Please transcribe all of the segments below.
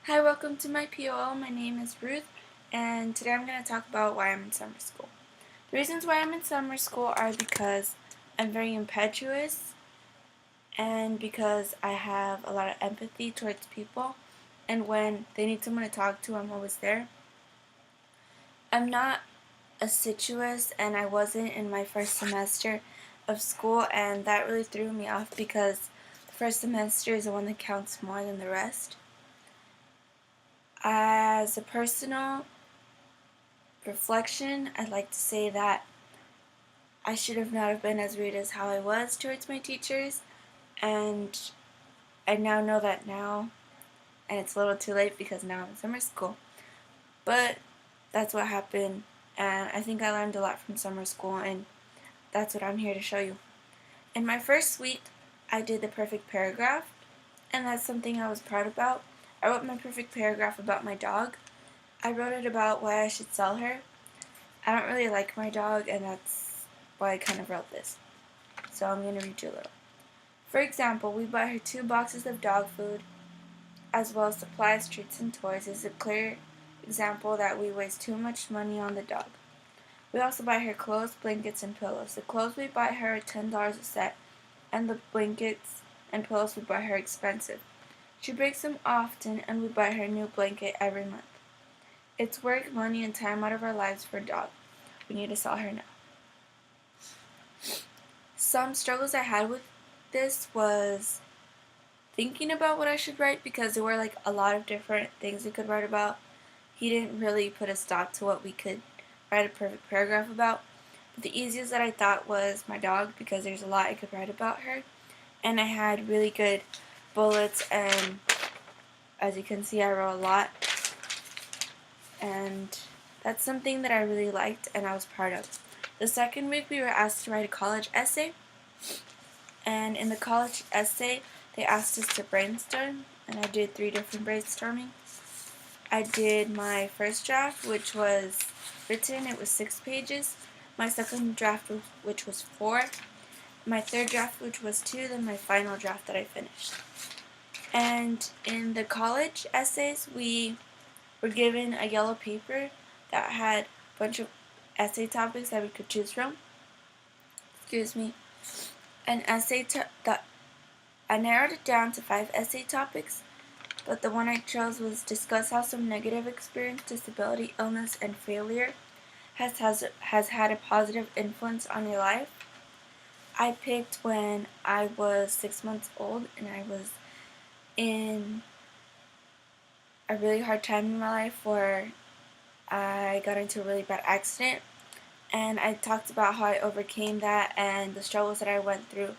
Hi, welcome to my POL. My name is Ruth, and today I'm going to talk about why I'm in summer school. The reasons why I'm in summer school are because I'm very impetuous and because I have a lot of empathy towards people, and when they need someone to talk to, I'm always there. I'm not assiduous, and I wasn't in my first semester of school, and that really threw me off because the first semester is the one that counts more than the rest. As a personal reflection, I'd like to say that I should have not have been as rude as how I was towards my teachers, and I now know that now, and it's a little too late because now I'm in summer school. But that's what happened, and I think I learned a lot from summer school, and that's what I'm here to show you. In my first week, I did the perfect paragraph, and that's something I was proud about. I wrote my perfect paragraph about my dog. I wrote it about why I should sell her. I don't really like my dog, and that's why I kind of wrote this. So I'm going to read you a little. For example, we buy her 2 boxes of dog food, as well as supplies, treats, and toys. This is a clear example that we waste too much money on the dog. We also buy her clothes, blankets, and pillows. The clothes we buy her are $10 a set, and the blankets and pillows we buy her are expensive. She breaks them often, and we buy her a new blanket every month. It's work, money, and time out of our lives for a dog. We need to sell her now. Some struggles I had with this was thinking about what I should write because there were like a lot of different things we could write about. He didn't really put a stop to what we could write a perfect paragraph about. But the easiest that I thought was my dog because there's a lot I could write about her. And I had really good bullets, and as you can see I wrote a lot. And that's something that I really liked and I was proud of. The second week we were asked to write a college essay. And in the college essay, they asked us to brainstorm, and I did 3 different brainstorming. I did my first draft, which was written, it was 6 pages. My second draft, which was 4. My third draft, which was 2, then my final draft that I finished. And in the college essays, we were given a yellow paper that had a bunch of essay topics that we could choose from. Excuse me. An essay that I narrowed it down to 5 essay topics, but the one I chose was discuss how some negative experience, disability, illness, and failure has had a positive influence on your life. I picked when I was 6 months old and I was in a really hard time in my life where I got into a really bad accident, and I talked about how I overcame that and the struggles that I went through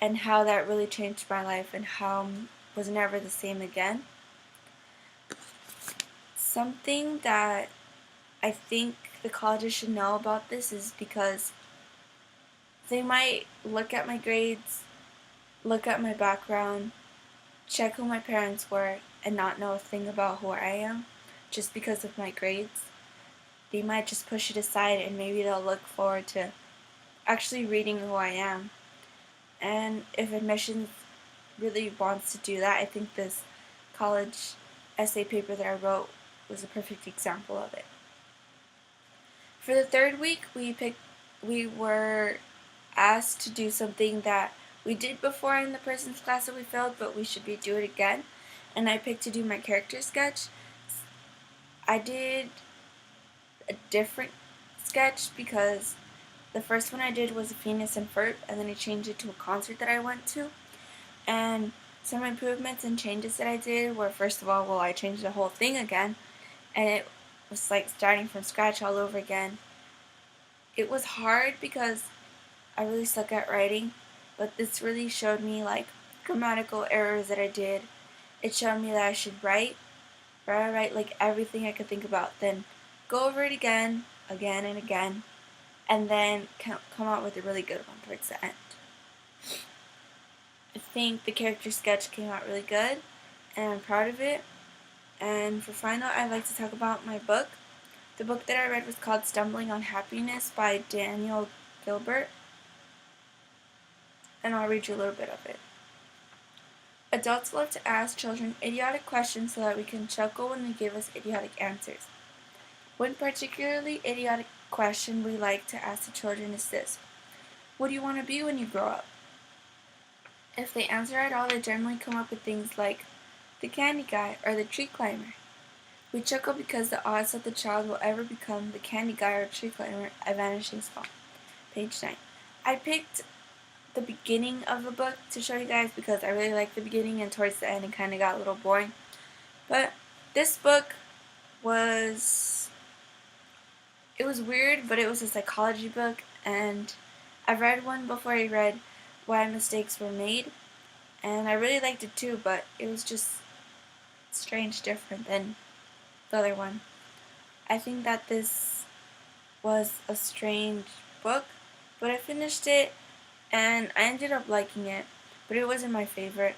and how that really changed my life and how I was never the same again. Something that I think the colleges should know about this is because they might look at my grades, look at my background, check who my parents were, and not know a thing about who I am just because of my grades. They might just push it aside and maybe they'll look forward to actually reading who I am. And if admissions really wants to do that, I think this college essay paper that I wrote was a perfect example of it. For the third week, we were asked to do something that we did before in the person's class that we failed, but we should do it again. And I picked to do my character sketch. I did a different sketch because the first one I did was a Phineas and Ferb, and then I changed it to a concert that I went to. And some improvements and changes that I did were, first of all, I changed the whole thing again, and it was like starting from scratch all over again. It was hard because I really suck at writing, but this really showed me like grammatical errors that I did. It showed me that I should write like everything I could think about, then go over it again and again, and then come out with a really good one towards the end. I think the character sketch came out really good, and I'm proud of it. And for final, I'd like to talk about my book. The book that I read was called Stumbling on Happiness by Daniel Gilbert, and I'll read you a little bit of it. Adults love to ask children idiotic questions so that we can chuckle when they give us idiotic answers. One particularly idiotic question we like to ask the children is this: what do you want to be when you grow up? If they answer at all, they generally come up with things like the candy guy or the tree climber. We chuckle because the odds that the child will ever become the candy guy or tree climber are vanishing small. Page 9. I picked the beginning of the book to show you guys because I really liked the beginning, and towards the end it kind of got a little boring. But this book was weird, but it was a psychology book, and I've read one before. I read Why Mistakes Were Made, and I really liked it too, but it was just strange, different than the other one. I think that this was a strange book, but I finished it and I ended up liking it, but it wasn't my favorite.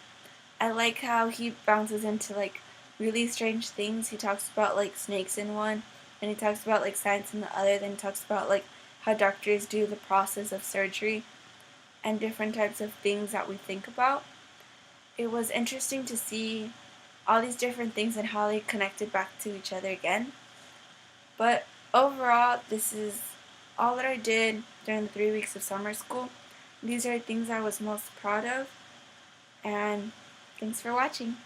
I like how he bounces into like really strange things. He talks about like snakes in one, and he talks about like science in the other, then he talks about like how doctors do the process of surgery and different types of things that we think about. It was interesting to see all these different things and how they connected back to each other again. But overall, this is all that I did during the 3 weeks of summer school. These are things I was most proud of, and thanks for watching.